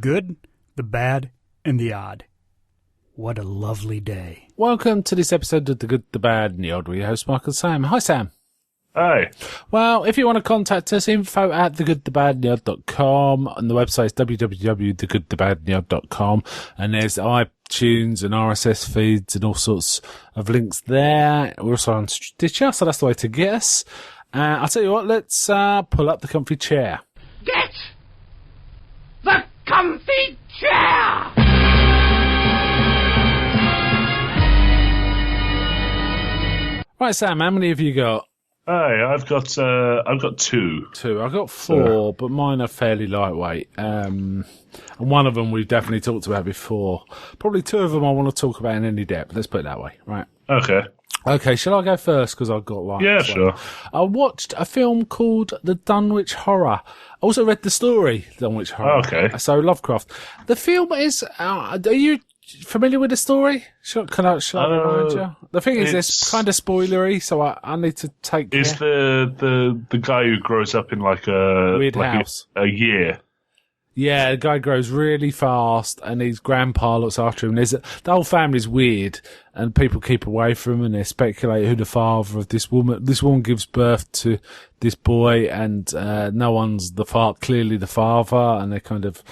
good, the bad, and the odd. What a lovely day. Welcome to this episode of The Good, the Bad, and the Odd. We're your host, Michael Sam. Hi, Sam. Hi. Well, if you want to contact us, info at thegoodthebadandtheodd.com, and the website is www.thegoodthebadandtheodd.com, and there's iTunes and RSS feeds and all sorts of links there. We're also on Stitcher, so that's the way to get us. I'll tell you what, let's pull up the comfy chair. Get the comfy chair! Right, Sam, how many have you got? Hi, I've got two. Two. I've got four, but mine are fairly lightweight. And one of them we've definitely talked about before. Probably two of them I want to talk about in any depth. Let's put it that way, right? Okay, shall I go first? Because I've got one. Yeah, sure. I watched a film called The Dunwich Horror. I also read the story, Dunwich Horror. Okay. So Lovecraft. The film is, are you familiar with the story? Shall I remind you? The thing is, it's kind of spoilery, so I need to take care. Is the guy who grows up in like a weird house a year? Yeah, the guy grows really fast, and his grandpa looks after him. The whole family's weird, and people keep away from him, and they speculate who the father of this woman. This woman gives birth to this boy, and no one's clearly the father, and they kind of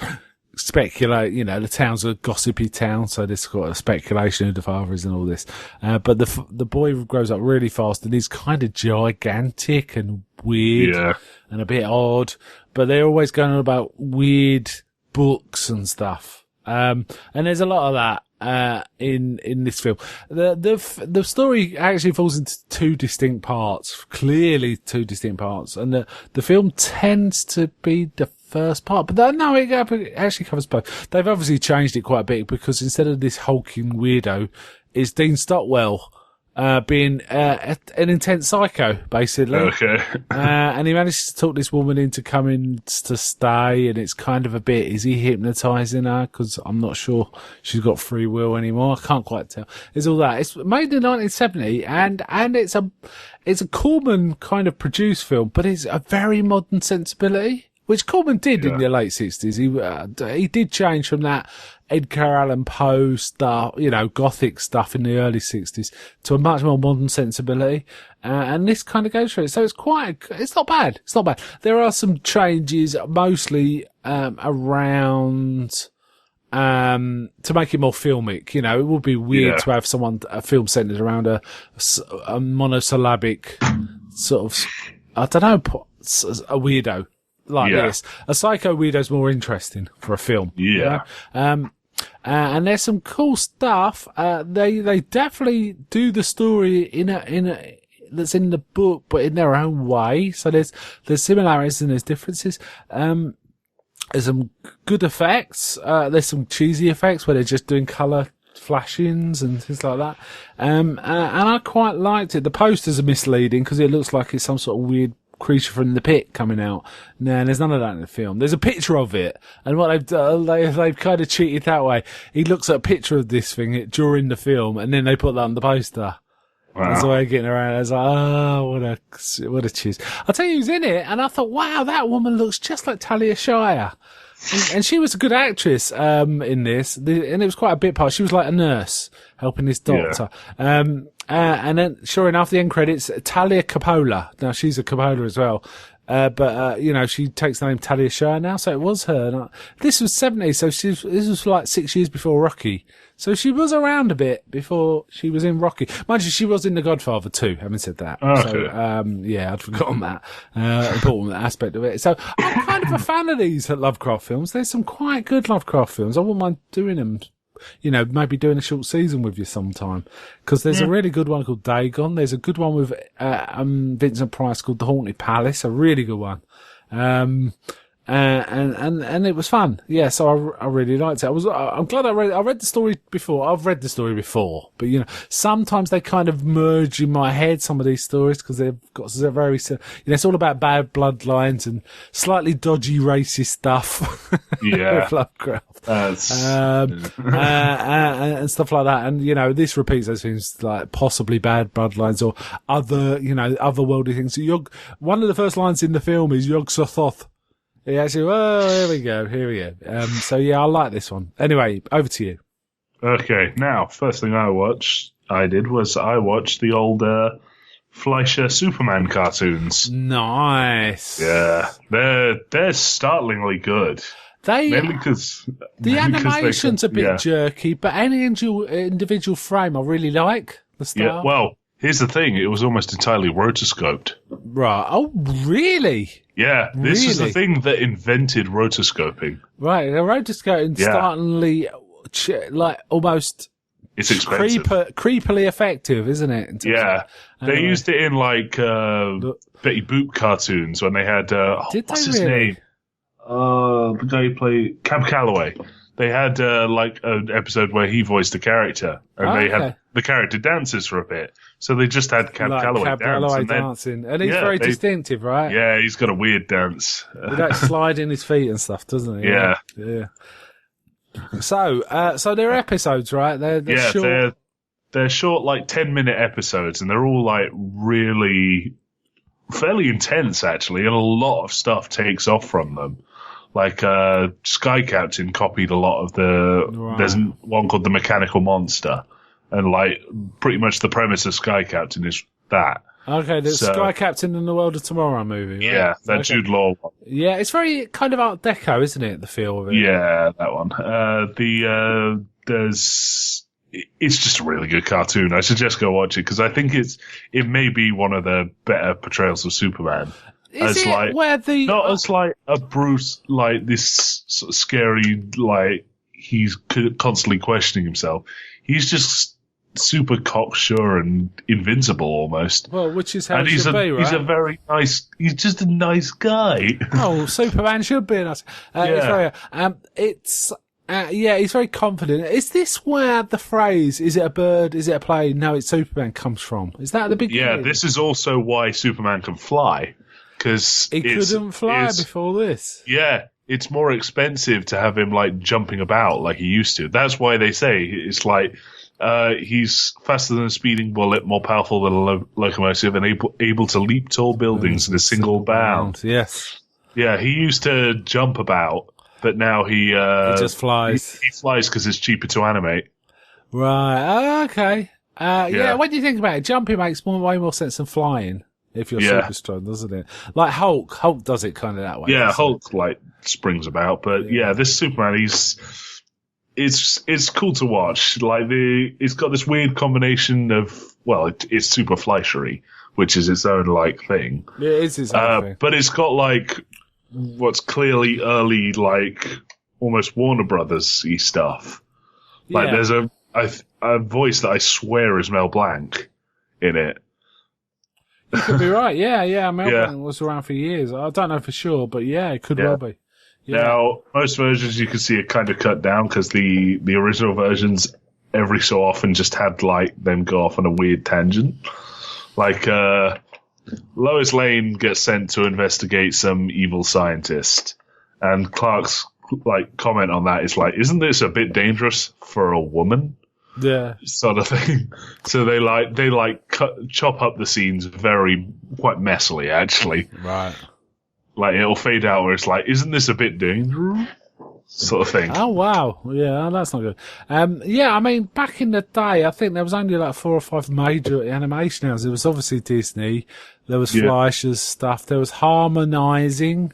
speculate. You know, the town's a gossipy town, so there's got a speculation who the father is and all this. But the boy grows up really fast, and he's kind of gigantic and weird and a bit odd. But they're always going on about weird books and stuff. And there's a lot of that, in this film. The story actually falls into two distinct parts, clearly two distinct parts. And the film tends to be the first part, but no, it actually covers both. They've obviously changed it quite a bit because instead of this hulking weirdo, it's Dean Stockwell, being an intense psycho, basically. Okay. And he manages to talk this woman into coming to stay, and it's kind of a bit, is he hypnotising her? Because I'm not sure she's got free will anymore. I can't quite tell. There's all that. It's made in 1970, and it's a Corman kind of produced film, but it's a very modern sensibility, which Corman did in the late 60s. He did change from that Edgar Allan Poe stuff, gothic stuff in the early 60s to a much more modern sensibility. And this kind of goes through it. So it's not bad. It's not bad. There are some changes, mostly, around, to make it more filmic. It would be weird to have a film centered around a monosyllabic sort of, I don't know, a weirdo. This. A psycho weirdo's more interesting for a film. Yeah. And there's some cool stuff. They definitely do the story in a that's in the book, but in their own way. So there's similarities and there's differences. There's some good effects. There's some cheesy effects where they're just doing colour flashings and things like that. And I quite liked it. The posters are misleading because it looks like it's some sort of weird creature from the pit coming out. No, there's none of that in the film. There's a picture of it, and what they've done, they've kind of cheated that way. He looks at a picture of this thing during the film, and then they put that on the poster. Wow. That's the way of getting around. I was like, oh, what a cheese. I'll tell you who's in it, and I thought, wow, that woman looks just like Talia Shire. And she was a good actress, in this, and it was quite a bit part. She was like a nurse helping this doctor. Yeah. And then, sure enough, the end credits, Talia Coppola. Now, she's a Coppola as well. But she takes the name Talia Shire now, so it was her. And this was 70s, so this was like 6 years before Rocky. So she was around a bit before she was in Rocky. Mind you, she was in The Godfather too, having said that. Okay. So, I'd forgotten that, important aspect of it. So I'm kind of a fan of these Lovecraft films. There's some quite good Lovecraft films. I wouldn't mind doing them. Maybe doing a short season with you sometime. Because there's a really good one called Dagon. There's a good one with Vincent Price called The Haunted Palace, a really good one. And it was fun. Yeah, so I really liked it. I'm glad I read the story before. I've read the story before, but sometimes they kind of merge in my head, some of these stories, because they've got very, it's all about bad bloodlines and slightly dodgy racist stuff. Yeah. With Lovecraft. And stuff like that. And, this repeats those things like possibly bad bloodlines or other, otherworldly things. One of the first lines in the film is Yog-Sothoth He actually, here we go. So yeah, I like this one. Anyway, over to you. Okay, now, first thing I watched the old Fleischer Superman cartoons. Nice. Yeah, they're startlingly good. Mainly because The animation's a bit jerky, but any individual frame I really like. The style. Yeah, well, here's the thing. It was almost entirely rotoscoped. Right. Oh, really? Yeah, this is the thing that invented rotoscoping. Right. The rotoscoping startlingly, almost... It's expensive. Creepily effective, isn't it? Yeah. They used it in, Betty Boop cartoons when they had... what's his name? The guy who played Cab Calloway. They had an episode where he voiced a character, and they had the character dances for a bit. So they just had Cab Calloway dancing, and he's very distinctive, right? Yeah, he's got a weird dance. He like sliding his feet and stuff, doesn't he? Yeah. So they're episodes, right? They're short. They're short, 10-minute episodes, and they're all really fairly intense, actually, and a lot of stuff takes off from them. Sky Captain copied a lot of the... Right. There's one called The Mechanical Monster. And, pretty much the premise of Sky Captain is that. Okay, the Sky Captain and the World of Tomorrow movie. Right? Yeah, that Jude Law one. Yeah, it's very kind of Art Deco, isn't it, the feel of it? Yeah, that one. It's just a really good cartoon. I suggest go watch it, because I think it may be one of the better portrayals of Superman. Is it where the... Not as a Bruce, this sort of scary, he's constantly questioning himself. He's just super cocksure and invincible almost. Well, which is how he should be, right? He's just a nice guy. Oh, Superman should be nice. He's very confident. Is this where the phrase, is it a bird, is it a plane, no, it's Superman, comes from? Is that the beginning? Yeah, this is also why Superman can fly. Because he couldn't fly before this. Yeah, it's more expensive to have him jumping about like he used to. That's why they say it's he's faster than a speeding bullet, more powerful than a locomotive, and able to leap tall buildings in a single bound. Yes. Yeah, he used to jump about, but now he just flies. He flies because it's cheaper to animate. Right. Okay. When you think about it, jumping makes way more sense than flying. If you're super strong, doesn't it? Like Hulk does it kind of that way. Yeah, Hulk springs about, but this Superman, it's cool to watch. It's got this weird combination of, it's super Fleischery, which is its own thing. Yeah, it is its own thing. But it's got what's clearly early almost Warner Brothers-y stuff. There's a voice that I swear is Mel Blanc in it. You could be right. Yeah. Mel Blanc was around for years. I don't know for sure, but it could well be. Yeah. Now, most versions you can see are kind of cut down because the original versions every so often just had them go off on a weird tangent. Lois Lane gets sent to investigate some evil scientist, and Clark's comment on that is isn't this a bit dangerous for a woman? Yeah, sort of thing. So they chop up the scenes quite messily, actually. Right. It'll fade out where it's isn't this a bit dangerous? Sort of thing. Oh wow, yeah, that's not good. I mean, back in the day, I think there was only 4 or 5 major animation houses. There was obviously Disney. There was Fleischer's stuff. There was Harmonizing.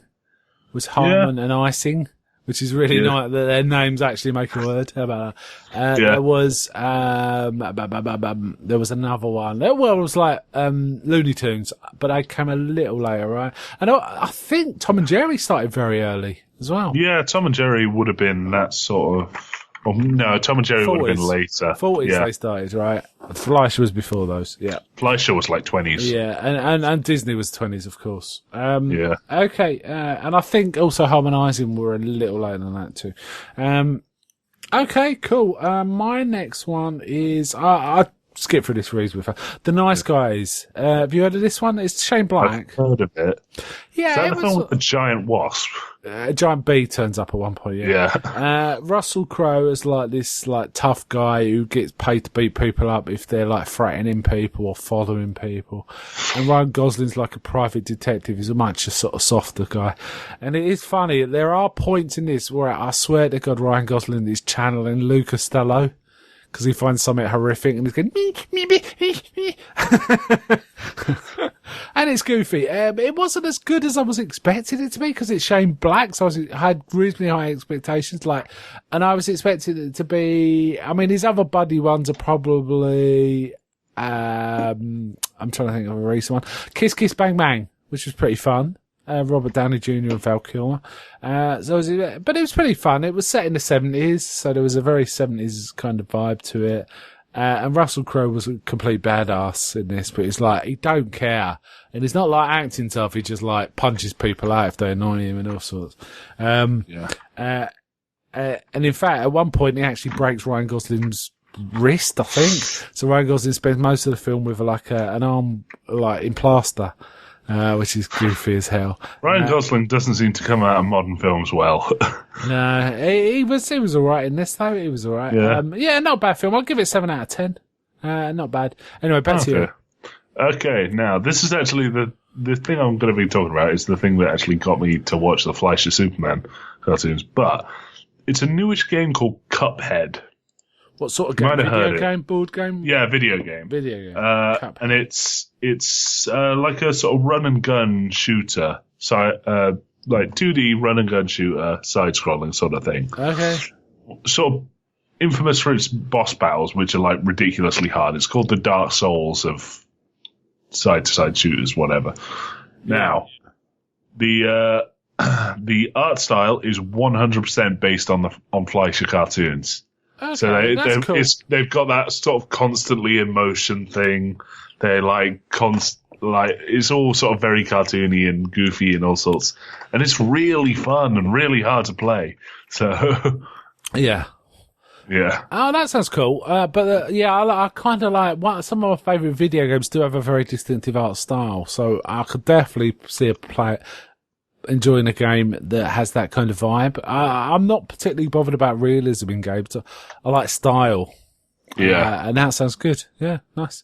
And Icing. Which is really nice that their names actually make a word. How about that? There was another one. It was Looney Tunes, but they came a little later, right? And I think Tom and Jerry started very early as well. Yeah, Tom and Jerry would have been that sort of... Oh, no, Tom and Jerry 40s. Would have been later. 40s they started, right? Fleischer was before those, yeah. Fleischer was 20s. Yeah, and Disney was 20s, of course. Okay, and I think also Harmonizing were a little later than that too. Okay, cool. My next one is, I skip through this reasonably fast. The Nice Guys. Have you heard of this one? It's Shane Black. I've heard of it. Yeah, Is that it the was. film with the giant wasp? A giant bee turns up at one point. Yeah. Russell Crowe is like this like tough guy who gets paid to beat people up if they're like threatening people or following people. And Ryan Gosling's like a private detective. He's a much sort of softer guy. And it is funny. There are points in this where I swear to God, Ryan Gosling is channeling Lou Costello. Because he finds something horrific and he's going, me. And it's goofy. It wasn't as good as I was expecting it to be because it's Shane Black, so I had reasonably high expectations. And I was expecting it to be. I mean, his other buddy ones are probably. I'm trying to think of a recent one. Kiss Kiss Bang Bang, which was pretty fun. Robert Downey Jr. and Val Kilmer. But it was pretty fun. It was set in the 70s, so there was a very 70s kind of vibe to it. And Russell Crowe was a complete badass in this, but it's like, he don't care. And it's not like acting stuff, he just like punches people out if they annoy him and all sorts. And in fact, at one point he actually breaks Ryan Gosling's wrist, I think. So Ryan Gosling spends most of the film with like an arm like in plaster. Which is goofy as hell. Ryan Gosling doesn't seem to come out of modern films well. No, he was alright in this though. He was alright. Yeah. Not a bad film. I'll give it 7 out of 10. Not bad. Anyway, back to you. Okay, now this is actually the thing I'm going to be talking about is the thing that actually got me to watch the Fleischer Superman cartoons. But it's a newish game called Cuphead. What sort of game? Video game? Board game? Yeah, video game. Video game. And it's like a sort of run and gun shooter. So, like 2D run and gun shooter, side scrolling sort of thing. Okay. Sort of infamous for its boss battles, which are like ridiculously hard. It's called the Dark Souls of side to side shooters, whatever. Now, the art style is 100% based on Fleischer cartoons. Okay, So cool. they've got that sort of constantly in motion thing. They're like it's all sort of very cartoony and goofy and all sorts, and it's really fun and really hard to play. So Yeah. yeah, Oh, that sounds cool. I kind of like some of my favourite video games do have a very distinctive art style, so I could definitely see a play enjoying a game that has that kind of vibe. I'm not particularly bothered about realism in games. I like style. yeah. And that sounds good. Yeah, nice.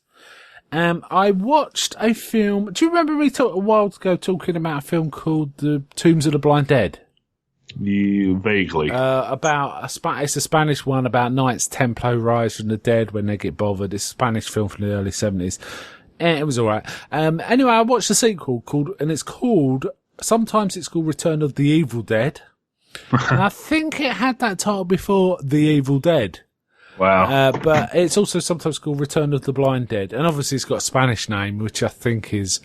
I watched a film. Do you remember me a while ago talking about a film called The Tombs of the Blind Dead? Vaguely. It's a Spanish one about Knights Templar rise from the dead when they get bothered. It's a Spanish film from the early 70s. It was alright. Anyway, I watched a sequel sometimes it's called Return of the Evil Dead. And I think it had that title before The Evil Dead. Wow. But it's also sometimes called Return of the Blind Dead. And obviously it's got a Spanish name, which I think is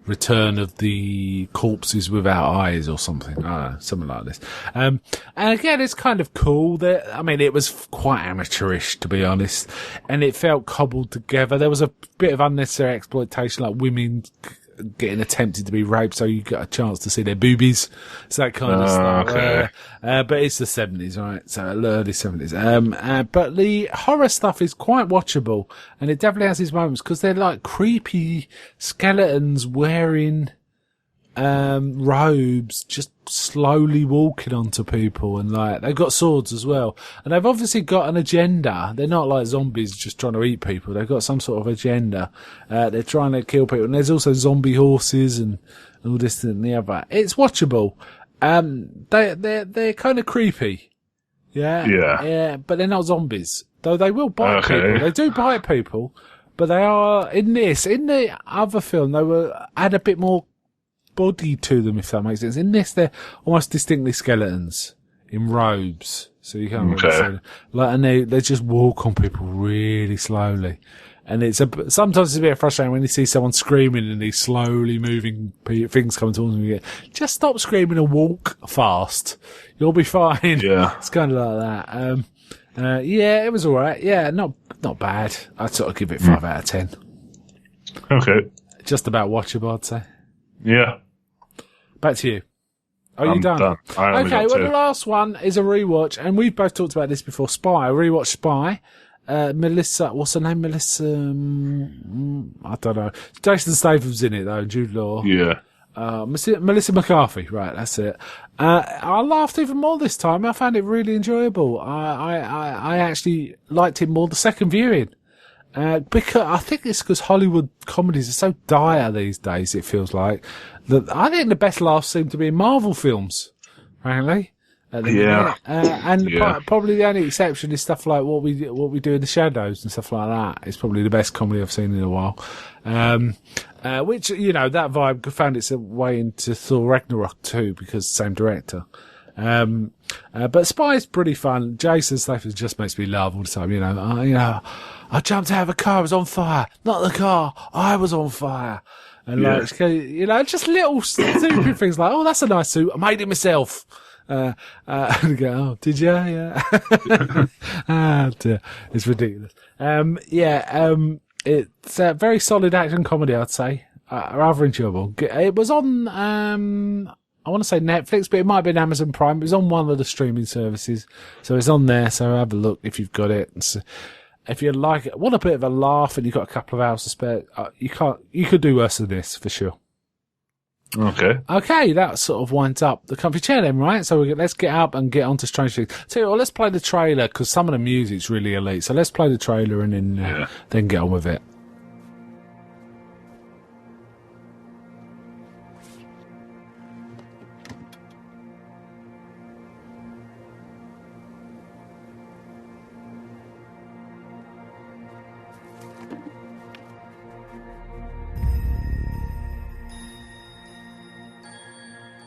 Return of the Corpses Without Eyes or something. I don't know, something like this. And again, it's kind of cool. It was quite amateurish, to be honest. And it felt cobbled together. There was a bit of unnecessary exploitation, like women getting attempted to be raped, so you get a chance to see their boobies. It's that kind of stuff. Okay. But it's the 70s, right? So early 70s. But the horror stuff is quite watchable, and it definitely has its moments because they're like creepy skeletons wearing robes, just slowly walking onto people, and like they've got swords as well, and they've obviously got an agenda. They're not like zombies just trying to eat people. They've got some sort of agenda. They're trying to kill people, and there's also zombie horses and all this and the other. It's watchable. They're kind of creepy. Yeah, but they're not zombies, though they will bite people. They do bite people, but they are in the other film they had a bit more body to them, if that makes sense. In this, they're almost distinctly skeletons in robes, so you can't really say and they just walk on people really slowly, and sometimes it's a bit frustrating when you see someone screaming and these slowly moving things coming towards them. You get, just stop screaming and walk fast, you'll be fine. Yeah, it's kind of like that. It was all right. Yeah, not bad. I'd sort of give it 5 out of 10. Okay, just about watchable, I'd say. Yeah. Back to you. Are you done? Okay, the last one is a rewatch, and we've both talked about this before. Spy. I rewatched Spy. Melissa, what's her name? Melissa, I don't know. Jason Statham's in it though, Jude Law. Yeah. Melissa McCarthy, right, that's it. I laughed even more this time. I found it really enjoyable. I actually liked it more the second viewing. Because I think it's because Hollywood comedies are so dire these days, it feels like. That I think the best laughs seem to be in Marvel films, frankly. Probably the only exception is stuff like what we do in the shadows and stuff like that. It's probably the best comedy I've seen in a while. Which, you know, that vibe found its way into Thor Ragnarok too, because same director. But Spy is pretty fun. Jason Statham just makes me laugh all the time, you know. I jumped out of a car, it was on fire. Not the car, I was on fire. And like, you know, just little stupid things like, oh, that's a nice suit, I made it myself. And you go, oh, did you? Yeah. Dear. It's ridiculous. It's a very solid action comedy, I'd say. Rather enjoyable. It was on, I want to say Netflix, but it might have been Amazon Prime. It was on one of the streaming services. So it's on there, so have a look if you've got it. So if you like it, want a bit of a laugh and you've got a couple of hours to spare, you could do worse than this, for sure. Okay, that sort of winds up the comfy chair then, right? So let's get up and get on to Strange Things. Tell you what, let's play the trailer, because some of the music's really elite. So let's play the trailer and then get on with it.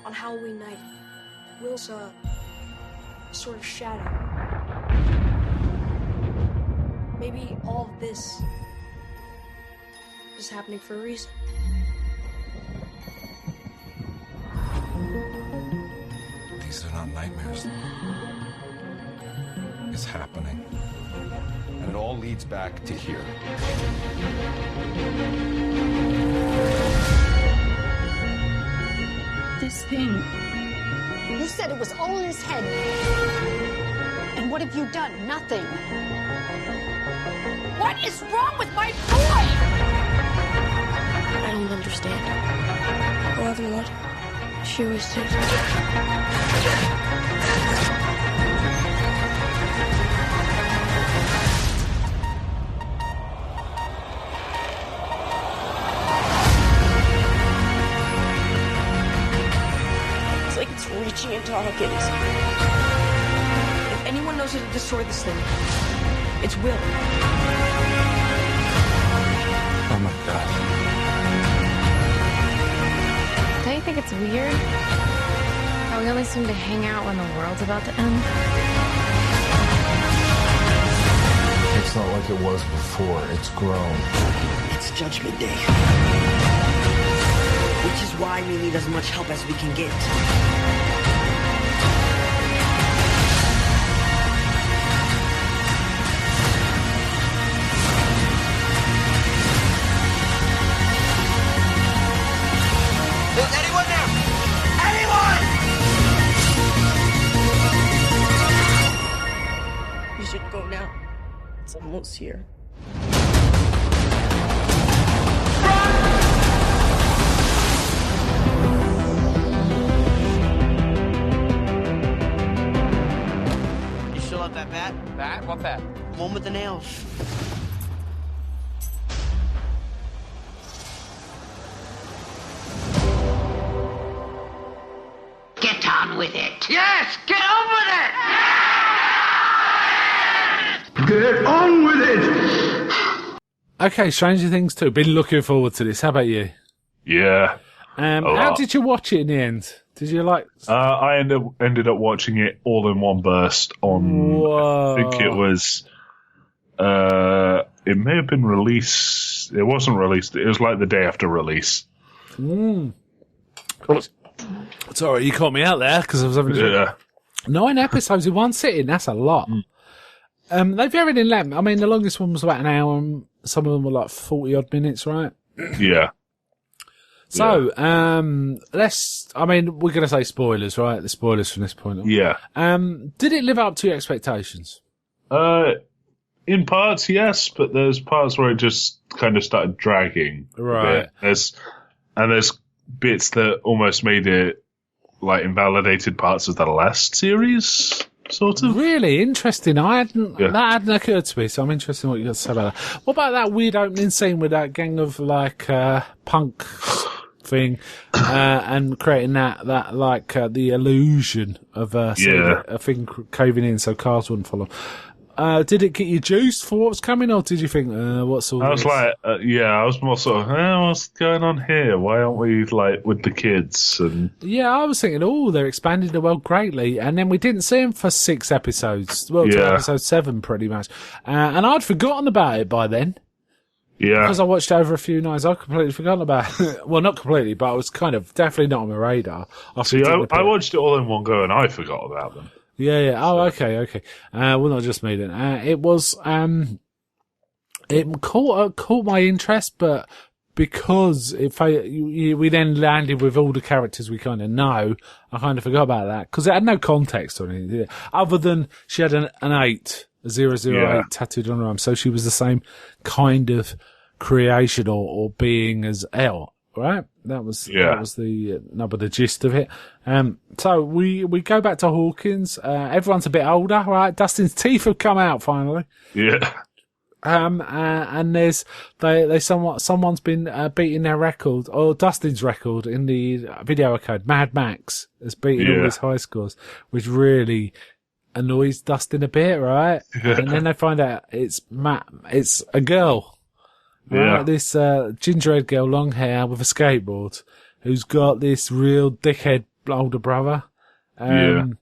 On Halloween night, Will saw a sort of shadow. Maybe all of this is happening for a reason. These are not nightmares. It's happening. And it all leads back to here. This thing. You said it was all in his head. And what have you done? Nothing. What is wrong with my boy? I don't understand. However, what? She always did. It's reaching into Hawkins. If anyone knows how to destroy this thing, it's Will. Oh my God. Don't you think it's weird how we only seem to hang out when the world's about to end? It's not like it was before. It's grown. It's Judgment Day. Which is why we need as much help as we can get. Is anyone there? Anyone! You should go now. It's almost here. That bat? Bat? What bat? One with the nails. Get on with it. Yes, get on with it! Get on with it! Okay, Stranger Things 2. Been looking forward to this. How about you? Yeah. How did you watch it in the end? Did you like? I ended up watching it all in one burst on. Whoa. I think it was. It may have been released. It wasn't released. It was like the day after release. Sorry, you caught me out there because I was having 9 episodes in one sitting. That's a lot. They varied in length. I mean, the longest one was about an hour, and some of them were like 40 odd minutes, right? Yeah. So, I mean, we're going to say spoilers, right? The spoilers from this point on. Yeah. Did it live up to your expectations? in parts, yes, but there's parts where it just kind of started dragging. Right. There's bits that almost made it like invalidated parts of the last series, sort of. Really interesting. That hadn't occurred to me, so I'm interested in what you got to say about that. What about that weird opening scene with that gang of like punk thing, and creating that the illusion of a thing caving in so cars wouldn't follow? Did it get you juiced for what was coming, or did you think, what's all this? I was like, I was more sort of, what's going on here? Why aren't we like with the kids? And yeah, I was thinking, they're expanding the world greatly, and then we didn't see him for 6 episodes. Well, to episode 7 pretty much, and I'd forgotten about it by then. Yeah, because I watched it over a few nights, I'd completely forgotten about it. Well, not completely, but I was kind of definitely not on my radar. I watched it all in one go, and I forgot about them. Yeah. Oh, okay. Well, not just me then. It was, it caught my interest, but because we then landed with all the characters we kind of know, I kind of forgot about that. Cause it had no context or anything, other than she had an 8, a 008 tattooed on her arm. So she was the same kind of creation or being as Elle. Right, that was the nub of the gist of it. So we go back to Hawkins. Everyone's a bit older, right? Dustin's teeth have come out finally. Yeah. And someone's been beating their record, or Dustin's record in the video code. Mad Max has beaten all his high scores, which really annoys Dustin a bit, right? And then they find out it's a girl. Yeah. Right, this ginger-haired girl, long hair, with a skateboard, who's got this real dickhead older brother. It's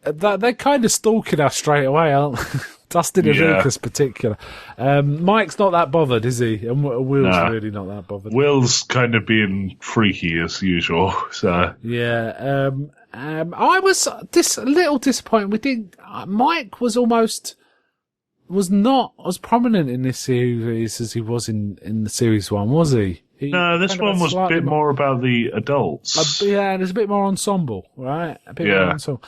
they're kind of stalking us straight away, aren't they? Dustin and Lucas, particular. Mike's not that bothered, is he? And Will's really not that bothered. Will's kind of being freaky as usual. So yeah, I was a little disappointed. We didn't. Mike was not as prominent in this series as he was in the series 1, was he? No, this one was a bit more about the adults. There's a bit more ensemble, right? A bit more ensemble.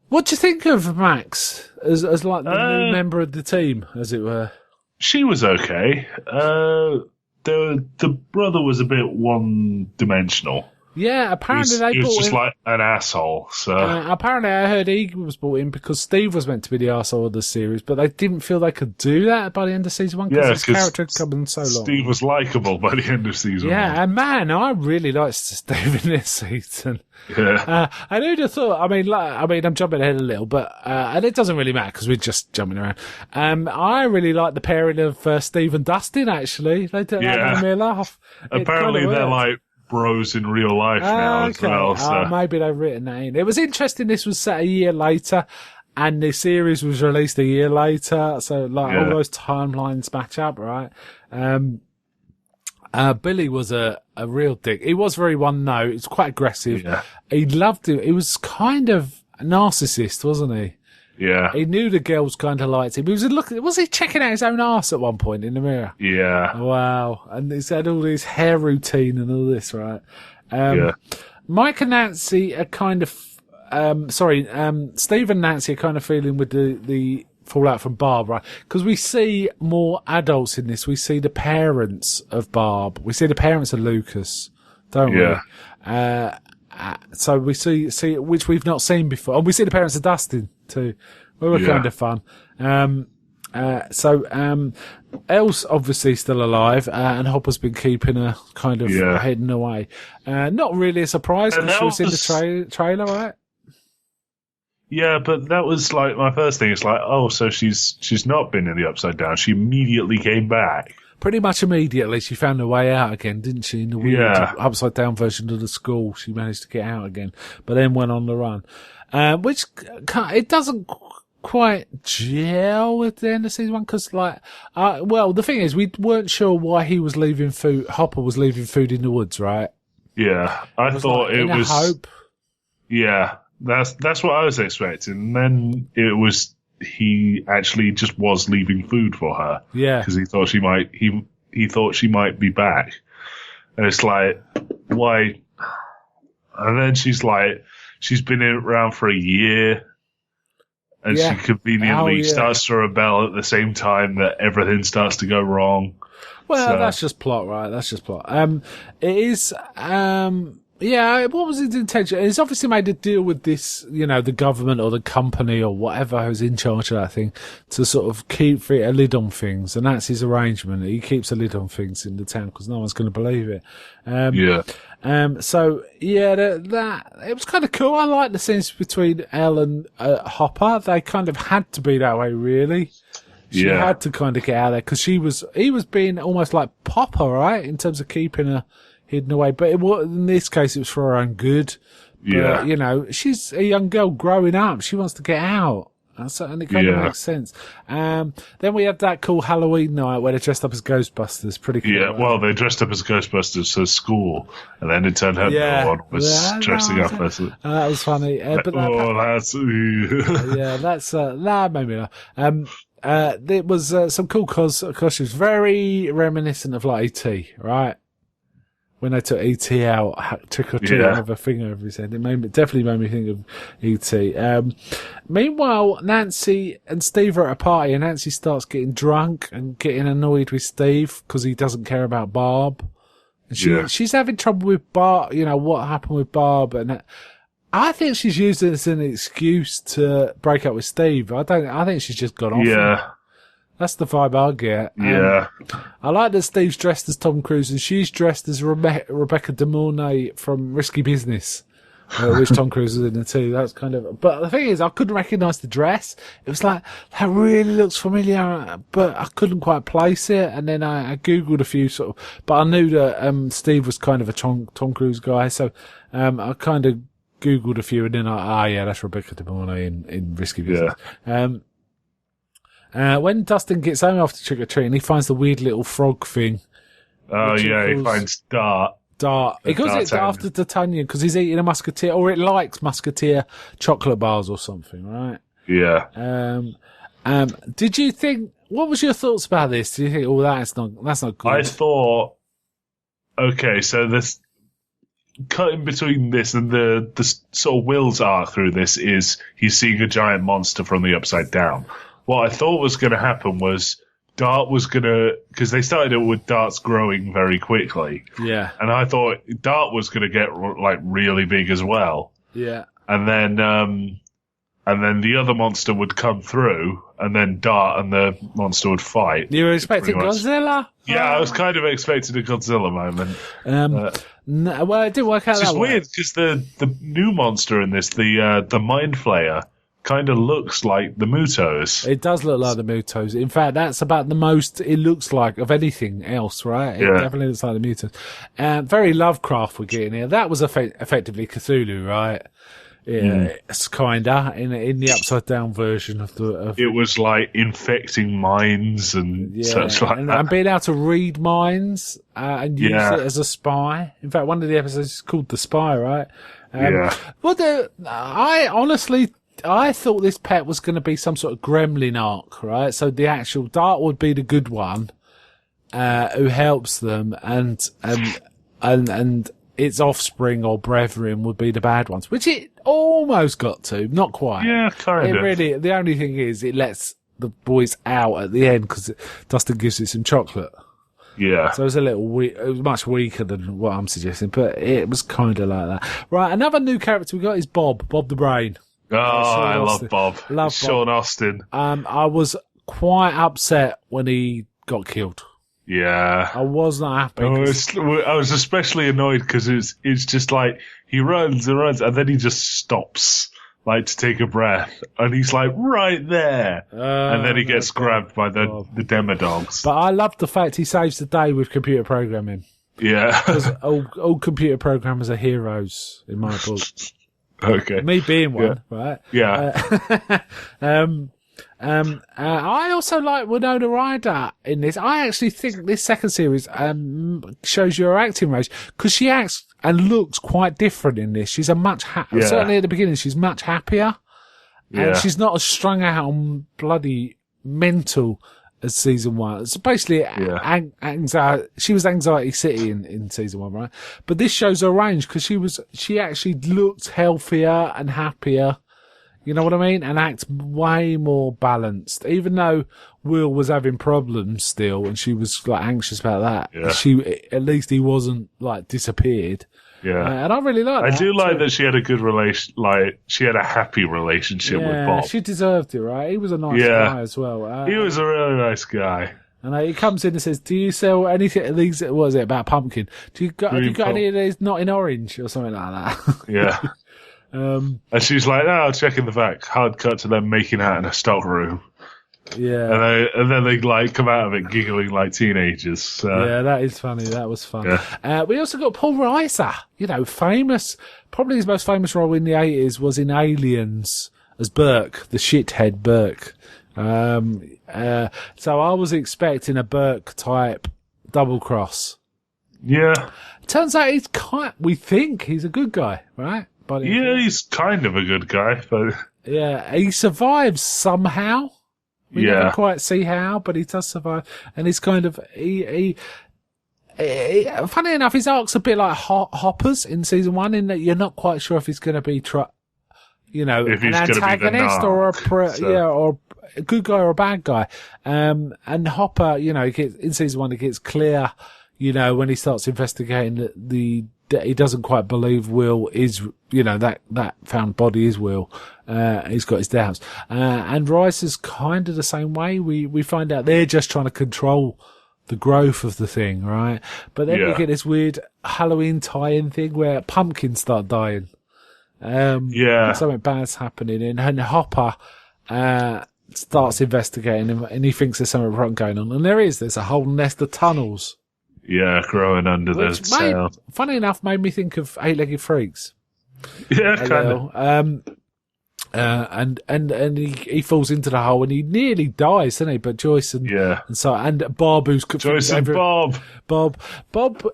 What do you think of Max as like the new member of the team, as it were? She was okay. The brother was a bit one-dimensional. Yeah, apparently he was just like an asshole. So apparently, I heard he was brought in because Steve was meant to be the asshole of the series, but they didn't feel they could do that by the end of season 1 because his character had come in so long. Steve was likable by the end of season 1. Yeah, and man, I really liked Steve in this season. Yeah, I who'd have thought. I mean, I'm jumping ahead a little, but and it doesn't really matter because we're just jumping around. I really like the pairing of Steve and Dustin. Actually, they made me laugh. Apparently, they're like bros in real life now as well. So. Maybe they've written that in. It was interesting. This was set a year later, and the series was released a year later. So all those timelines match up, right? Billy was a real dick. He was very one note. He was quite aggressive. Yeah. He loved it. He was kind of a narcissist, wasn't he? Yeah. He knew the girls kind of liked him. Was he checking out his own arse at one point in the mirror? Yeah. Wow. And he's had all this hair routine and all this, right? Mike and Nancy are kind of, Steve and Nancy are kind of feeling with the fallout from Barb, right? Because we see more adults in this. We see the parents of Barb. We see the parents of Lucas, don't we? So we see which we've not seen before. And we see the parents of Dustin too. We were kind of fun. Elle's obviously still alive, and Hopper's been keeping her kind of hidden away. Not really a surprise because she was in the trailer, right? Yeah, but that was like my first thing. It's like, oh, so she's not been in the Upside Down. She immediately came back. Pretty much immediately, she found her way out again, didn't she? In the weird upside down version of the school, she managed to get out again, but then went on the run. Which it doesn't quite gel with the end of season 1 because, the thing is, we weren't sure why he was leaving food. Hopper was leaving food in the woods, right? Yeah, I thought it was hope. Yeah, that's what I was expecting. And then it was. He actually just was leaving food for her. Yeah. Because he thought she might be back. And it's like, why? And then she's she's been around for a year. And Yeah. she conveniently Oh, yeah. starts to rebel at the same time that everything starts to go wrong. Well, So- that's just plot, right? That's just plot. It is, yeah, what was his intention? He's obviously made a deal with this, the government or the company or whatever who's in charge of that thing to sort of keep a lid on things. And that's his arrangement. He keeps a lid on things in the town because no one's going to believe it. Yeah. So yeah, that it was kind of cool. I like the scenes between Elle and Hopper. They kind of had to be that way, really. She Yeah. had to kind of get out of there because he was being almost like Popper, right, in terms of keeping her hidden away. But in this case, it was for her own good. But, Yeah. she's a young girl growing up. She wants to get out. And it kind of Yeah. makes sense. Then we had that cool Halloween night where they dressed up as Ghostbusters. Pretty cool. Yeah, right? well, they dressed up as Ghostbusters for school, and then it turned out no one was Yeah, dressing up as it. that was funny. But That's... yeah, that made me laugh. There was some cool costumes, very reminiscent of like E.T., right? When they took E.T. out, trick or treat, Yeah. with a finger over his head, definitely made me think of E.T. Meanwhile, Nancy and Steve are at a party, and Nancy starts getting drunk and getting annoyed with Steve because he doesn't care about Barb. And she's having trouble with Barb, what happened with Barb, and I think she's used it as an excuse to break up with Steve. I think she's just gone off him. Yeah. That's the vibe I get. Yeah. I like that Steve's dressed as Tom Cruise and she's dressed as Rebecca De Mornay from Risky Business, which Tom Cruise was in it too. That's kind of. But the thing is, I couldn't recognise the dress. It was like that really looks familiar, but I couldn't quite place it. And then I googled a few sort of, but I knew that Steve was kind of a Tom Cruise guy, so I kind of googled a few, and then yeah, that's Rebecca De Mornay in Risky Business. Yeah. When Dustin gets home after trick or treating, he finds the weird little frog thing. Oh, yeah, he finds Dart. He calls it after D'Artagnan because he's eating a Musketeer, or it likes Musketeer chocolate bars or something, right? Yeah. Did you think? What was your thoughts about this? Do you think, that's not good? I thought, okay, so this cutting between this and the sort of Will's arc through this is he's seeing a giant monster from the upside down. What I thought was going to happen was Dart was going to, because they started it with Dart's growing very quickly. Yeah. And I thought Dart was going to get like really big as well. Yeah. And then the other monster would come through, and then Dart and the monster would fight. You were expecting Godzilla? Yeah, I was kind of expecting a Godzilla moment. No, well, it didn't work out It's that just way. weird because the new monster in this, the Mind Flayer, kind of looks like the Mutos. It does look like the Mutos. In fact, that's about the most it looks like of anything else, right? It definitely looks like the Mutos. Very Lovecraft we're getting here. That was effectively Cthulhu, right? Yeah, it's kinda in the upside down version of the. It was like infecting minds and such like that. And being able to read minds and use Yeah. it as a spy. In fact, one of the episodes is called The Spy, right? Yeah. Well, I thought this pet was going to be some sort of gremlin arc, right? So the actual Dart would be the good one, who helps them, and its offspring or brethren would be the bad ones, which it almost got to, not quite. Yeah, kind of. Really, the only thing is it lets the boys out at the end because Dustin gives it some chocolate. Yeah. So it was it was much weaker than what I'm suggesting, but it was kind of like that. Right, another new character we got is Bob the Brain. Oh, I love Austin. Bob. Love Sean Austin. I was quite upset when he got killed. Yeah. I was not happy. I was especially annoyed because it's just like he runs and runs and then he just stops like to take a breath and he's like right there and then he gets grabbed by the Demodogs. But I love the fact he saves the day with computer programming. Yeah. Because all computer programmers are heroes in my book. Okay. Me being one, right? Yeah. I also like Winona Ryder in this. I actually think this second series shows your acting range because she acts and looks quite different in this. She's certainly at the beginning, she's much happier, and she's not as strung out on bloody mental as season 1. So basically, anxiety. She was Anxiety City in season 1, right? But this shows her range because she actually looked healthier and happier. You know what I mean? And acts way more balanced. Even though Will was having problems still, and she was like anxious about that. Yeah. At least he wasn't like disappeared. Yeah, and I really like that. I do like that she had a good she had a happy relationship with Bob. She deserved it, right? He was a nice guy as well. He was a really nice guy. And he comes in and says, "Do you sell anything of these? What was it about pumpkin? Have you got any of these not in orange or something like that?" Yeah. And she's like, "Oh, check in the back." Hard cut to them making out in a stock room. Yeah, and then they like come out of it giggling like teenagers. So. Yeah, that is funny. That was fun. Yeah. We also got Paul Reiser. You know, famous. Probably his most famous role in the 80s was in Aliens as Burke, the shithead Burke. So I was expecting a Burke type double cross. Yeah. Turns out we think he's a good guy, right? Yeah, he's kind of a good guy, but yeah, he survives somehow. We never quite see how, but he does survive, and he's kind of he funny enough, his arc's a bit like Hopper's in season 1, in that you're not quite sure if he's going to be an antagonist or or a good guy or a bad guy. And Hopper, you know, in season 1 it gets clear, you know, when he starts investigating that he doesn't quite believe Will is, you know, that found body is Will. He's got his doubts. And Rice is kind of the same way. We find out they're just trying to control the growth of the thing, right? But then we get this weird Halloween tie-in thing where pumpkins start dying. Something bad's happening, and Hopper, starts investigating him, and he thinks there's something wrong going on. And there's a whole nest of tunnels. Yeah, growing under the cell. Funny enough, made me think of Eight-Legged Freaks. Yeah, kind of. And he falls into the hole and he nearly dies, doesn't he? But Joyce and Bob, who's Joyce and Bob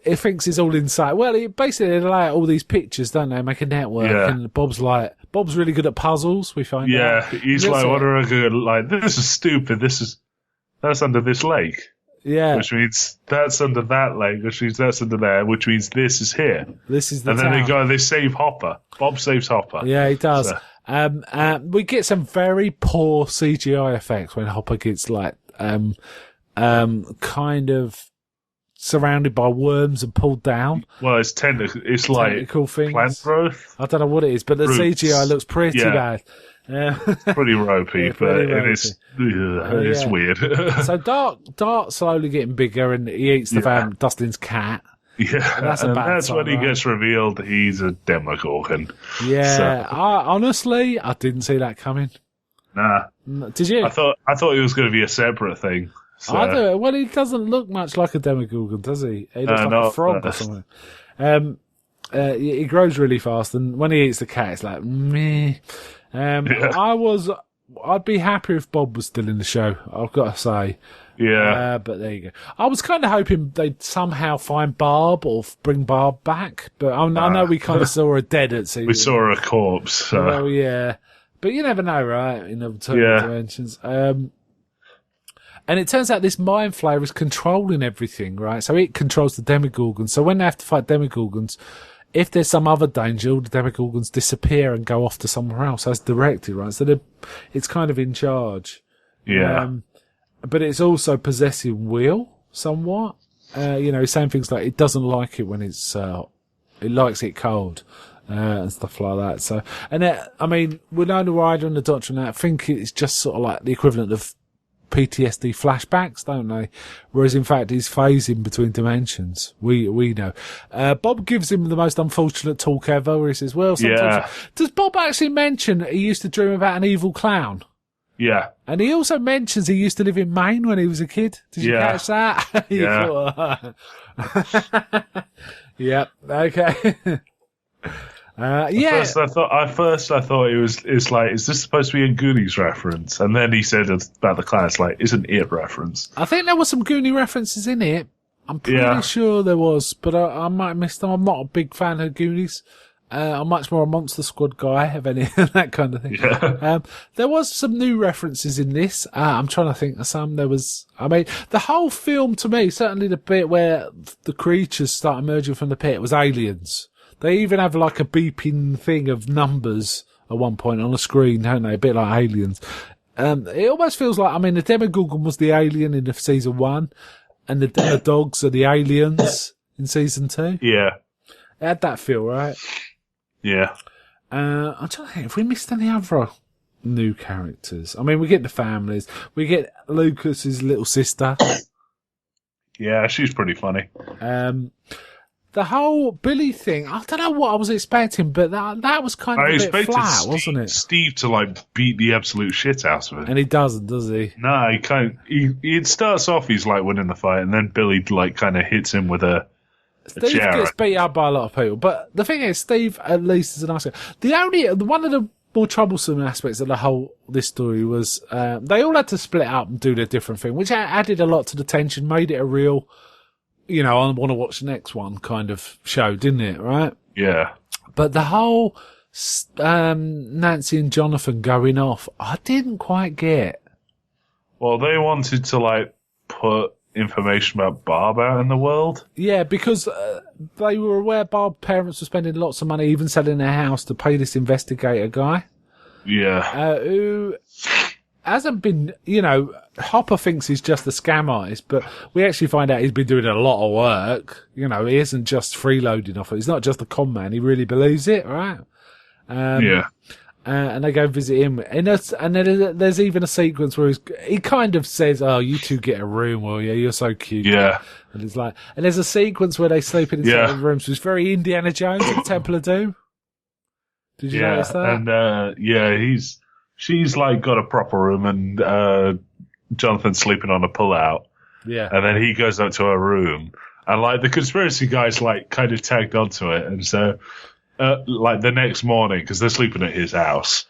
thinks it's all inside. Well, they lay out all these pictures, don't they? Make a network, and Bob's really good at puzzles. We find out. Yeah, he's like, what are I good? Like, this is stupid. That's under this lake. Yeah. Which means that's under that lake, which means that's under there, which means this is here. This is the town. And then they save Hopper. Bob saves Hopper. Yeah, he does. So. We get some very poor CGI effects when Hopper gets kind of surrounded by worms and pulled down. Well, it's tentacle things. Plant growth. I don't know what it is, but the CGI looks pretty bad. It's pretty ropey, it's weird. So Dart's slowly getting bigger, and he eats Dustin's cat. Yeah, and that's when he gets revealed he's a Demogorgon. Yeah, so. I didn't see that coming. Nah, did you? I thought it was going to be a separate thing. So. I do. Well, he doesn't look much like a Demogorgon, does he? He looks like a frog or something. He grows really fast, and when he eats the cat, it's like meh. I'd be happy if Bob was still in the show, I've got to say. Yeah. But there you go. I was kind of hoping they'd somehow find Barb or bring Barb back, but I know we kind of saw her dead at season. We saw her a corpse. So. Well, yeah. But you never know, right? In alternate dimensions. And it turns out this mind flayer is controlling everything, right? So it controls the Demogorgons. So when they have to fight Demogorgons, if there's some other danger, all the Demogorgons disappear and go off to somewhere else as directed, right? So it's kind of in charge. Yeah. But it's also possessing Will somewhat. Saying things like it doesn't like it when it's, it likes it cold, and stuff like that. So, Winona Ryder and the Doctor and that, I think it's just sort of like the equivalent of PTSD flashbacks, don't they? Whereas in fact he's phasing between dimensions. We know. Bob gives him the most unfortunate talk ever, where he says, well, sometimes... Does Bob actually mention he used to dream about an evil clown? Yeah. And he also mentions he used to live in Maine when he was a kid. Did you catch that? Yeah. Yep. Okay. At first I thought it's like, is this supposed to be a Goonies reference? And then he said about the clown, it's like, isn't it a reference? I think there were some Goonie references in it. I'm pretty sure there was, but I might have missed them. I'm not a big fan of Goonies. I'm much more a Monster Squad guy, if any, that kind of thing. Yeah. There was some new references in this. I'm trying to think of some. The whole film to me, certainly the bit where the creatures start emerging from the pit was Aliens. They even have like a beeping thing of numbers at one point on the screen, don't they? A bit like Aliens. It almost feels like, the Demogorgon was the alien in season 1, and the Demodogs are the aliens in season 2. Yeah. It had that feel, right? Yeah. I'm trying to think if we missed any other new characters. We get the families. We get Lucas's little sister. Yeah, she's pretty funny. The whole Billy thing, I don't know what I was expecting, but that was kind of a bit flat, wasn't it? Steve to beat the absolute shit out of him. And he doesn't, does he? No, he can't. It starts off, he's winning the fight, and then Billy kind of hits him with a Steve chair. Gets beat up by a lot of people, but the thing is, Steve at least is a nice guy. One of the more troublesome aspects of this story was they all had to split up and do their different thing, which added a lot to the tension, made it a real, I want to watch the next one kind of show, didn't it? Right? Yeah. But the whole Nancy and Jonathan going off, I didn't quite get. Well, they wanted to put information about Barb out in the world. Yeah, because they were aware Barb's parents were spending lots of money, even selling their house to pay this investigator guy. Yeah. Who hasn't been, Hopper thinks he's just a scam artist, but we actually find out he's been doing a lot of work. He isn't just freeloading off it. He's not just a con man. He really believes it, right? Yeah. And they go visit him. And then there's even a sequence where he kind of says, "Oh, you two get a room, will you? You're so cute." Yeah. And it's and there's a sequence where they sleep in separate rooms, which is very Indiana Jones at the Temple of Doom. Did you notice that? And, she's got a proper room, and Jonathan's sleeping on a pullout. Yeah. And then he goes up to her room, and the conspiracy guy's kind of tagged onto it, and so the next morning, because they're sleeping at his house.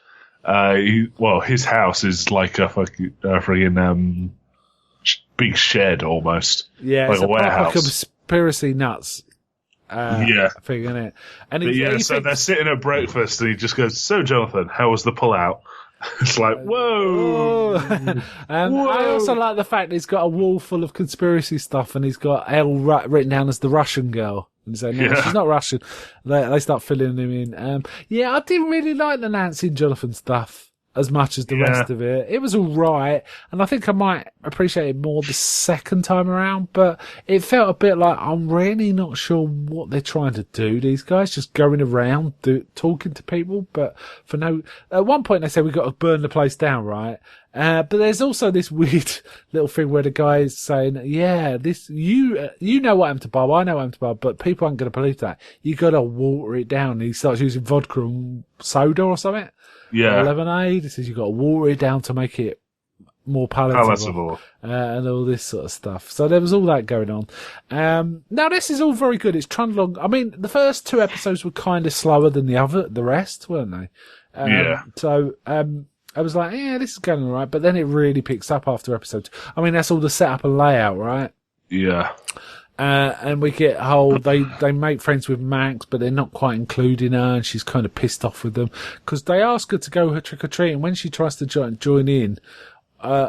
His house is like a friggin' big shed almost. Yeah, it's a warehouse. proper conspiracy nuts. Thing, isn't it? And so they're sitting at breakfast, and he just goes, "So, Jonathan, how was the pullout?" It's whoa. Whoa. I also like the fact that he's got a wall full of conspiracy stuff, and he's got Elle written down as the Russian girl. And say, no, she's not Russian. They start filling him in. I didn't really like the Nancy and Jonathan stuff as much as the rest of it. It was all right, and I think I might appreciate it more the second time around, but it felt a bit like I'm really not sure what they're trying to do, these guys, just going around talking to people, but for no... At one point they say we've got to burn the place down, right? But there's also this weird little thing where the guy is saying, you know what happened to Bob, I know what happened to Bob, but people aren't going to believe that. You got to water it down. And he starts using vodka and soda or something. Yeah. Lemonade. He says you've got to water it down to make it more palatable. And all this sort of stuff. So there was all that going on. Now this is all very good. It's trundled along. The first 2 episodes were kind of slower than the rest, weren't they? So, I was like, yeah, this is going all right. But then it really picks up after episode 2. That's all the setup and layout, right? Yeah. And we get they make friends with Max, but they're not quite including her, and she's kind of pissed off with them because they ask her to go trick or treat, and when she tries to join in,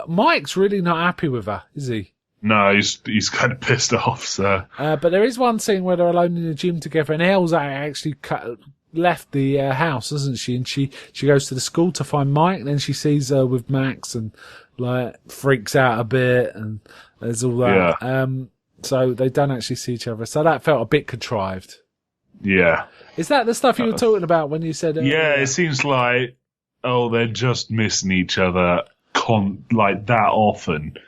Mike's really not happy with her, is he? No, he's kind of pissed off. So, but there is one scene where they're alone in the gym together, and Elle's actually left the house, hasn't she? And she goes to the school to find Mike, and then she sees her with Max and freaks out a bit, and there's all that. Yeah. So they don't actually see each other. So that felt a bit contrived. Yeah. Is that the stuff you were talking about when you said... yeah, it seems like, they're just missing each other that often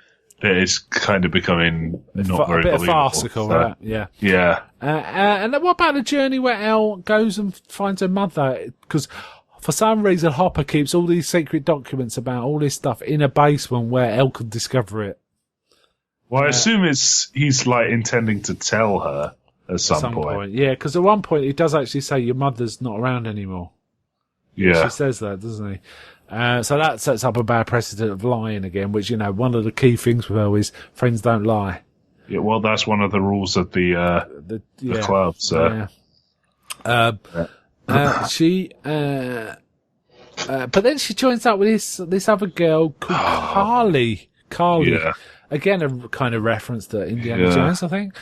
that it's kind of becoming not very believable. A bit farcical, right? Yeah. Yeah. And what about the journey where Elle goes and finds her mother? Because for some reason Hopper keeps all these secret documents about all this stuff in a basement where Elle could discover it. Well, I assume he's intending to tell her at some point. Yeah, because at one point he does actually say your mother's not around anymore. Yeah. She says that, doesn't he? So that sets up a bad precedent of lying again, which, one of the key things with her is friends don't lie. Yeah, well, that's one of the rules of the club, so. Yeah. But then she joins up with this other girl called Carly. Yeah. Again, a kind of reference to Indiana Jones, I think.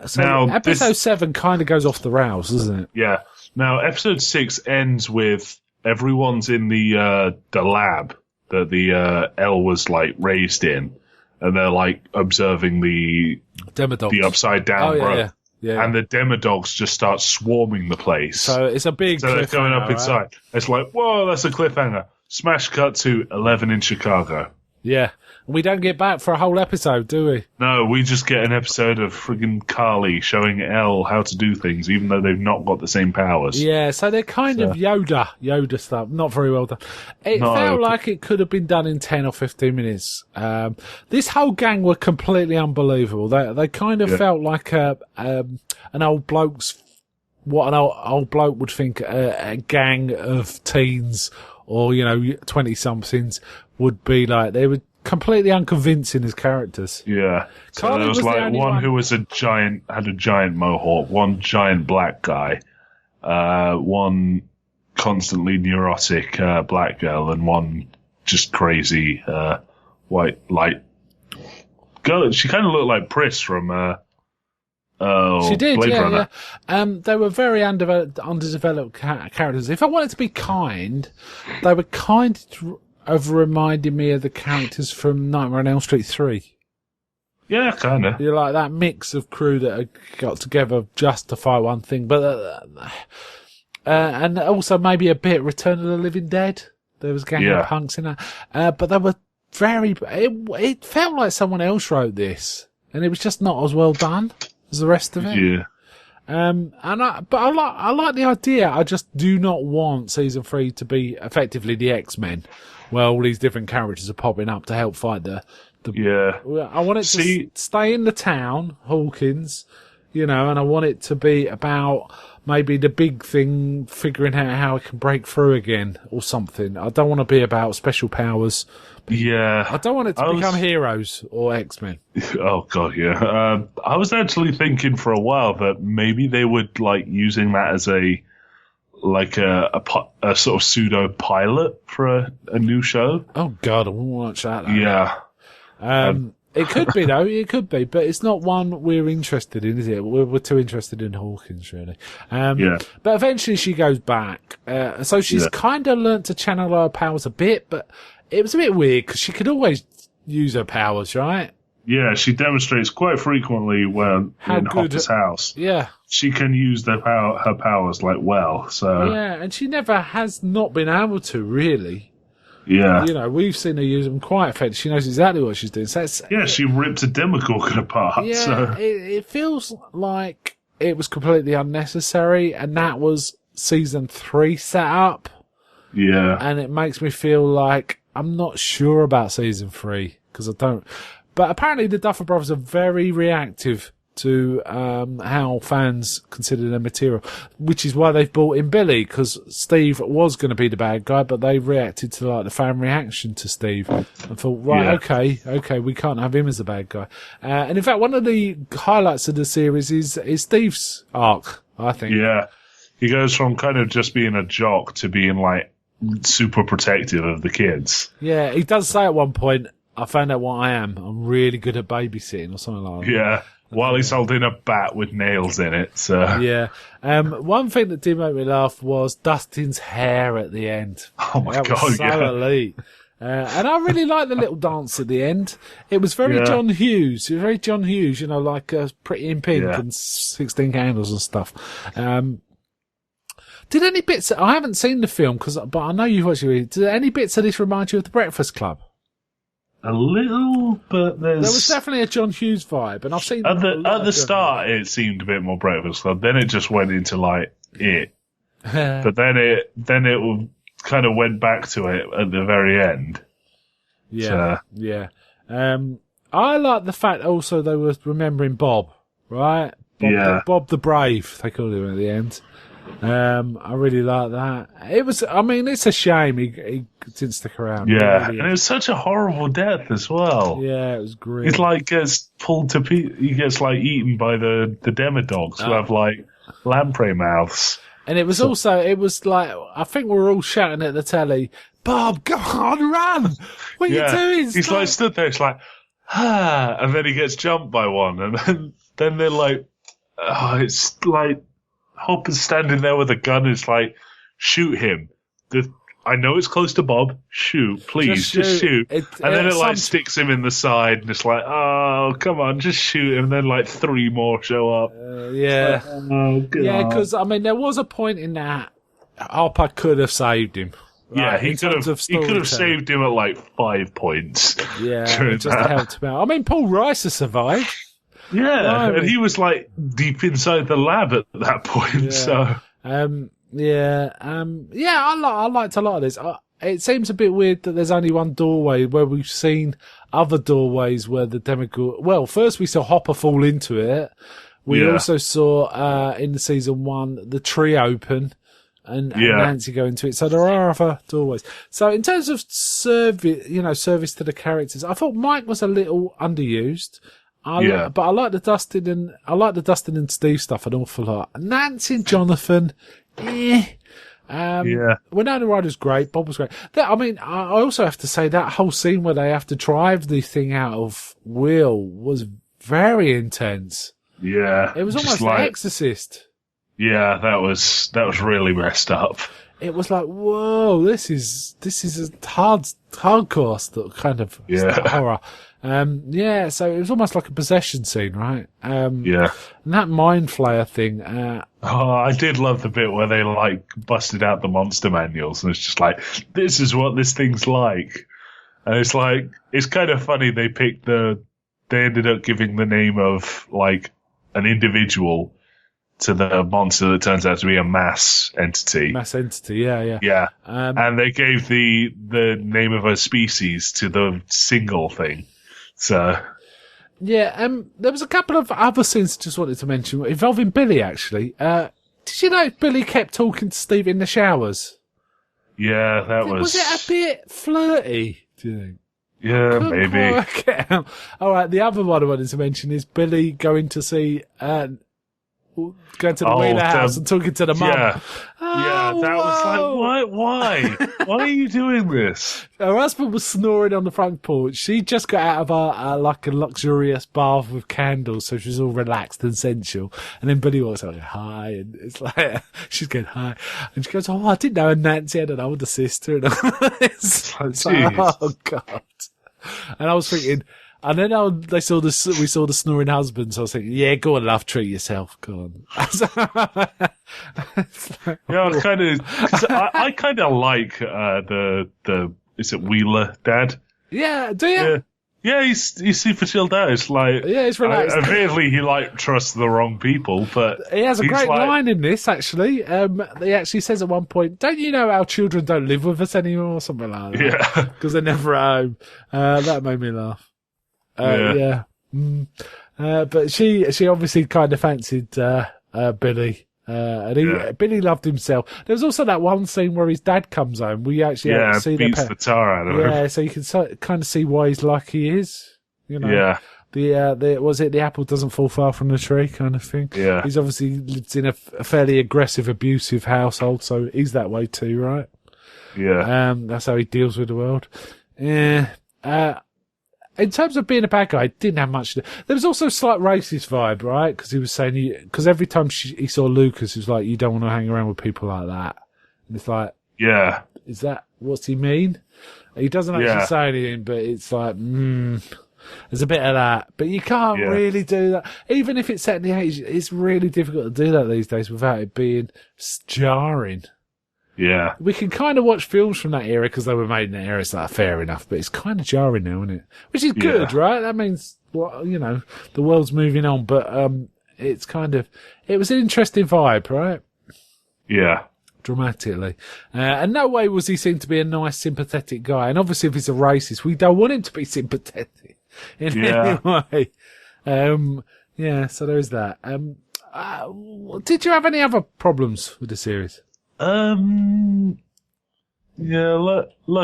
So Now, episode 7 kind of goes off the rails, doesn't it? Yeah. Now, episode 6 ends with everyone's in the lab that the L was like raised in, and they're like observing the Demodogs. upside down road. Yeah. Yeah. And the Demodogs just start swarming the place. So it's a big. So they're going up inside. Right? It's like, whoa, that's a cliffhanger. Smash cut to 11 in Chicago. Yeah. We don't get back for a whole episode, do we? No, we just get an episode of friggin' Carly showing Elle how to do things, even though they've not got the same powers. Yeah, so they're kind of Yoda stuff. Not very well done. It felt like it could have been done in 10 or 15 minutes. This whole gang were completely unbelievable. They kind of felt like an old bloke's, what an old bloke would think a gang of teens or, 20-somethings would be like. They were completely unconvincing as characters. Yeah. So Carly there was was the like only one one who was had a giant mohawk, one giant black guy, one constantly neurotic black girl, and one just crazy white light girl. She kind of looked like Pris from she did, Blade Runner. Yeah. They were very underdeveloped characters. If I wanted to be kind, they were kind of reminding me of the characters from Nightmare on Elm Street 3. Yeah, kind of. You're like that mix of crew that got together just to fight one thing, but and also maybe a bit Return of the Living Dead. There was a gang of punks in that, but they were very. It felt like someone else wrote this, and it was just not as well done as the rest of it. Yeah. I like the idea. I just do not want season 3 to be effectively the X-Men, where all these different characters are popping up to help fight the. I want it to stay in the town, Hawkins, and I want it to be about maybe the big thing, figuring out how it can break through again or something. I don't want to be about special powers. Yeah. I don't want it to become heroes or X-Men. Oh, God, yeah. I was actually thinking for a while that maybe they would like using that as a sort of pseudo pilot for a new show. Oh, God, I wouldn't watch that. Yeah. It could be, though. It could be, but it's not one we're interested in, is it? We're too interested in Hawkins, really. But eventually she goes back. So she's kind of learnt to channel her powers a bit, but it was a bit weird because she could always use her powers, right? Yeah, she demonstrates quite frequently when in Hopper's house. Yeah. She can use her powers like well, so. Yeah, and she never has not been able to, really. Yeah. We've seen her use them quite effectively. She knows exactly what she's doing. So she ripped a Demogorgon apart. Yeah, so. it feels like it was completely unnecessary, and that was season 3 set up. Yeah. And it makes me feel like I'm not sure about season 3, because I don't. But apparently the Duffer Brothers are very reactive to how fans consider their material, which is why they've brought in Billy, because Steve was going to be the bad guy, but they reacted to like the fan reaction to Steve and thought, okay, we can't have him as the bad guy. And in fact, one of the highlights of the series is Steve's arc, I think. Yeah, he goes from kind of just being a jock to being like super protective of the kids. Yeah, he does say at one point, I found out what I am. I'm really good at babysitting or something like that. Yeah. While he's holding a bat with nails in it, so. Yeah. One thing that did make me laugh was Dustin's hair at the end. Oh my God, was so elite. And I really liked the little dance at the end. It was very John Hughes. It was very John Hughes, like Pretty in Pink and 16 Candles and stuff. Did any bits, I haven't seen the film, but I know you've watched it. Did any bits of this remind you of The Breakfast Club? A little, but there was definitely a John Hughes vibe, and I've seen at the start. It seemed a bit more Breakfast Club. Then it just went into like it, but then it kind of went back to it at the very end. Yeah, I like the fact also they were remembering Bob, right? Bob the Brave. They called him at the end. I really like that. It's a shame he didn't stick around. Yeah, and it was such a horrible death as well. Yeah, it was great. It's like gets pulled to he gets like eaten by the Demodogs who have like lamprey mouths. And it was like, I think we were all shouting at the telly, Bob, go on, run! What are you doing? He's like stood there, it's like, and then he gets jumped by one, and then they're like, it's like Hopper's standing there with a gun. It's like, shoot him. I know it's close to Bob. Shoot, please, just shoot. And then it like sticks him in the side, and it's like, oh, come on, just shoot him. And then like 3 more show up. Yeah, like, because I mean, there was a point in that Hopper could have saved him. Yeah, he could have saved him at like 5 points. Yeah, it just helped him out. I mean, Paul Reiser survived. Yeah, and he was like deep inside the lab at that point. So, I liked a lot of this. It seems a bit weird that there's only one doorway where we've seen other doorways where the Demogorgon. Well, first we saw Hopper fall into it. We also saw in the season 1 the tree open. And Nancy go into it. So there are other doorways. So in terms of service to the characters, I thought Mike was a little underused. But I like the Dustin and Steve stuff an awful lot. Nancy and Jonathan, Winona Ryder's great. Bob was great. I also have to say that whole scene where they have to drive the thing out of Will was very intense. Yeah. It was almost like The Exorcist. Yeah, that was really messed up. It was like, whoa, this is a hardcore kind of horror. So it was almost like a possession scene, right? And that mind flayer thing. I did love the bit where they like busted out the monster manuals, and it's just like, this is what this thing's like. And it's like, it's kind of funny they ended up giving the name of like an individual to the monster that turns out to be a mass entity. Yeah. And they gave the name of a species to the single thing. So. Yeah, there was a couple of other scenes I just wanted to mention involving Billy, actually. Did you know Billy kept talking to Steve in the showers? Yeah, that was... Was it a bit flirty, do you think? Yeah, maybe. All right, the other one I wanted to mention is Billy going to see... going to the Wheeler house and talking to the mum. Yeah, that was like, why? Why are you doing this? Her husband was snoring on the front porch. She just got out of like a luxurious bath with candles, so she's all relaxed and sensual. And then Billy walks out, hi, and it's like, she's going, hi. And she goes, oh, I didn't know Nancy had an older sister. And it's like, oh, God. And I was thinking... And then we saw the snoring husband, so I was thinking, yeah, go on, love, treat yourself, go on. Yeah, I kind of like is it Wheeler dad? Yeah, do you? Yeah, he's super chilled out. It's like, he's relaxed. Admittedly, he like trusts the wrong people, but he has a great line in this. Actually, he actually says at one point, "Don't you know our children don't live with us anymore?" Or something like that. Yeah, because they're never at home. That made me laugh. But she obviously kind of fancied Billy. Billy loved himself. There was also that one scene where his dad comes home. We actually see beats the tar out of him. Yeah, so you can kind of see why he's like he is. You know, the apple doesn't fall far from the tree kind of thing. Yeah, he's obviously lived in a fairly aggressive, abusive household, so he's that way too, right? Yeah, that's how he deals with the world. Yeah. In terms of being a bad guy, it didn't have much to do. There was also a slight racist vibe, right? Because he was saying, because every time he saw Lucas, he was like, you don't want to hang around with people like that. And it's like, what's he mean? He doesn't actually say anything, but it's like, there's a bit of that. But you can't really do that. Even if it's set in the 80s, it's really difficult to do that these days without it being jarring. Yeah. We can kind of watch films from that era because they were made in that era. It's like, fair enough, but it's kind of jarring now, isn't it? Which is good, right? That means, the world's moving on, but it's kind of, it was an interesting vibe, right? Yeah. Dramatically. And no way was he seen to be a nice, sympathetic guy. And obviously if he's a racist, we don't want him to be sympathetic in any way. So there is that. Did you have any other problems with the series? Like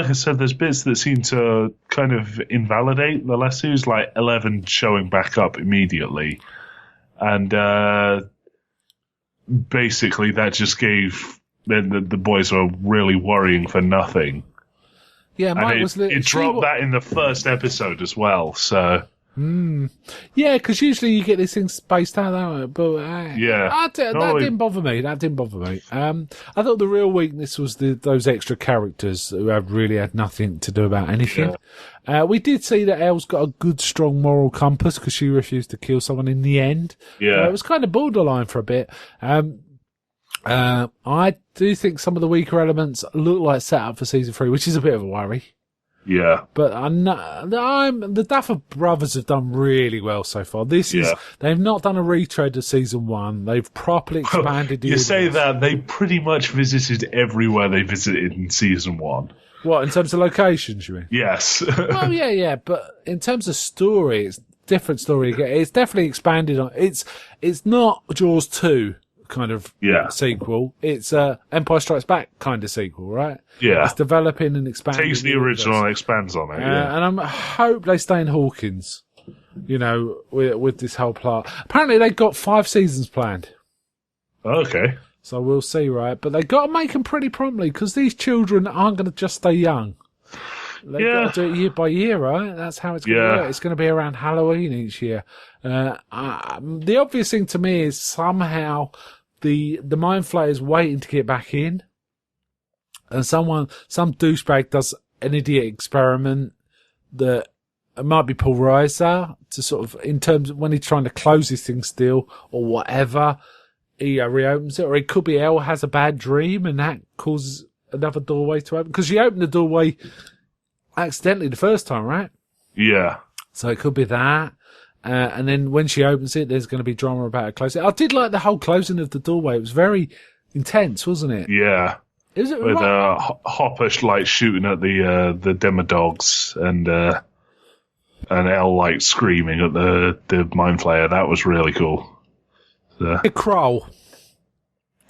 I said, there's bits that seem to kind of invalidate the last series, like 11 showing back up immediately. And basically that just gave then the boys were really worrying for nothing. Yeah, Mike and was. It dropped that in the first episode as well. So. Yeah, because usually you get these things spaced out, don't it? But that didn't bother me. That didn't bother me. I thought the real weakness was those extra characters who have really had nothing to do about anything. Yeah. We did see that Elle's got a good, strong moral compass because she refused to kill someone in the end. Yeah, it was kind of borderline for a bit. I do think some of the weaker elements look like set up for season 3, which is a bit of a worry. Yeah, but the Duffer Brothers have done really well so far. They've not done a retread of season 1. They've properly expanded. You say that they pretty much visited everywhere they visited in season 1. What, in terms of locations, you mean? Yes. Well, yeah, but in terms of story, it's a different story. It's definitely expanded on. It's not Jaws 2. Kind of sequel. It's Empire Strikes Back kind of sequel, right? Yeah. It's developing and expanding. Takes the original and expands on it. And I hope they stay in Hawkins, with this whole plot. Apparently they got 5 seasons planned. Okay. So we'll see, right? But they got to make them pretty promptly because these children aren't going to just stay young. They've got to do it year by year, right? That's how it's going to work. It's going to be around Halloween each year. The obvious thing to me is somehow the Mind Flayer is waiting to get back in, and some douchebag does an idiot experiment that it might be Paul Reiser to sort of, in terms of when he's trying to close this thing still or whatever, he reopens it, or it could be Elle has a bad dream and that causes another doorway to open because she opened the doorway accidentally the first time, right? Yeah. So it could be that. And then when she opens it, there's going to be drama about her closing. I did like the whole closing of the doorway. It was very intense, wasn't it? Yeah. Is it with Hopper like shooting at the Demodogs and Elle screaming at the Mind Flayer. That was really cool. Kroll.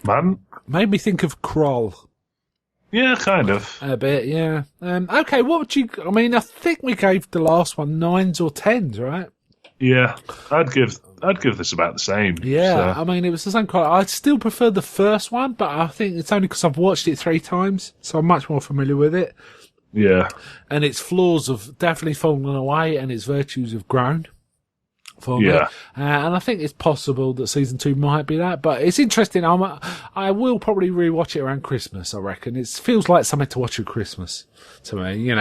Man? Made me think of Kroll. Yeah, kind of. A bit, yeah. Okay, what would you... I mean, I think we gave the last one 9s or 10s, right? Yeah, I'd give this about the same. Yeah, so. I mean, it was the same quality. I still prefer the first one, but I think it's only because I've watched it 3 times, so I'm much more familiar with it. Yeah. And its flaws have definitely fallen away, and its virtues have grown for me. And I think it's possible that season 2 might be that, but it's interesting. I will probably rewatch it around Christmas, I reckon. It feels like something to watch at Christmas to me,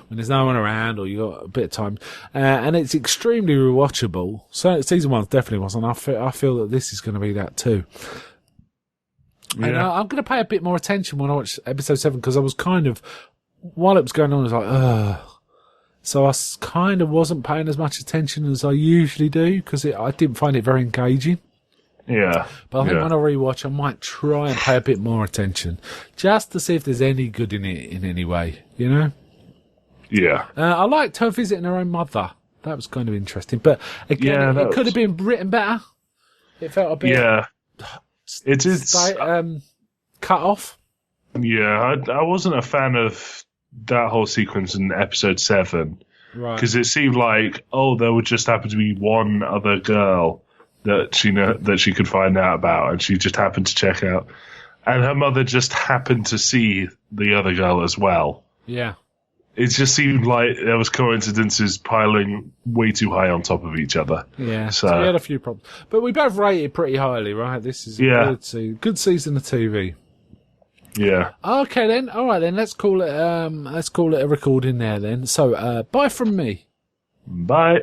when there's no one around or you got a bit of time. And it's extremely rewatchable. So season 1 definitely wasn't. I feel that this is going to be that too. Yeah. And I'm going to pay a bit more attention when I watch episode 7 because I was kind of, while it was going on, I was like, ugh. So I kind of wasn't paying as much attention as I usually do because I didn't find it very engaging. Yeah. But I think when I rewatch, I might try and pay a bit more attention just to see if there's any good in it in any way, Yeah. I liked her visiting her own mother. That was kind of interesting. But again, it could have been written better. It felt a bit... Yeah. It is... cut off. Yeah, I wasn't a fan of that whole sequence in episode 7. Right. Because it seemed like, there would just happen to be one other girl that she could find out about, and she just happened to check out. And her mother just happened to see the other girl as well. Yeah. It just seemed like there was coincidences piling way too high on top of each other. Yeah, so we had a few problems. But we both rated pretty highly, right? This is a good season of TV. Yeah. Okay then. All right then. Let's call it a recording there then. So, bye from me. Bye.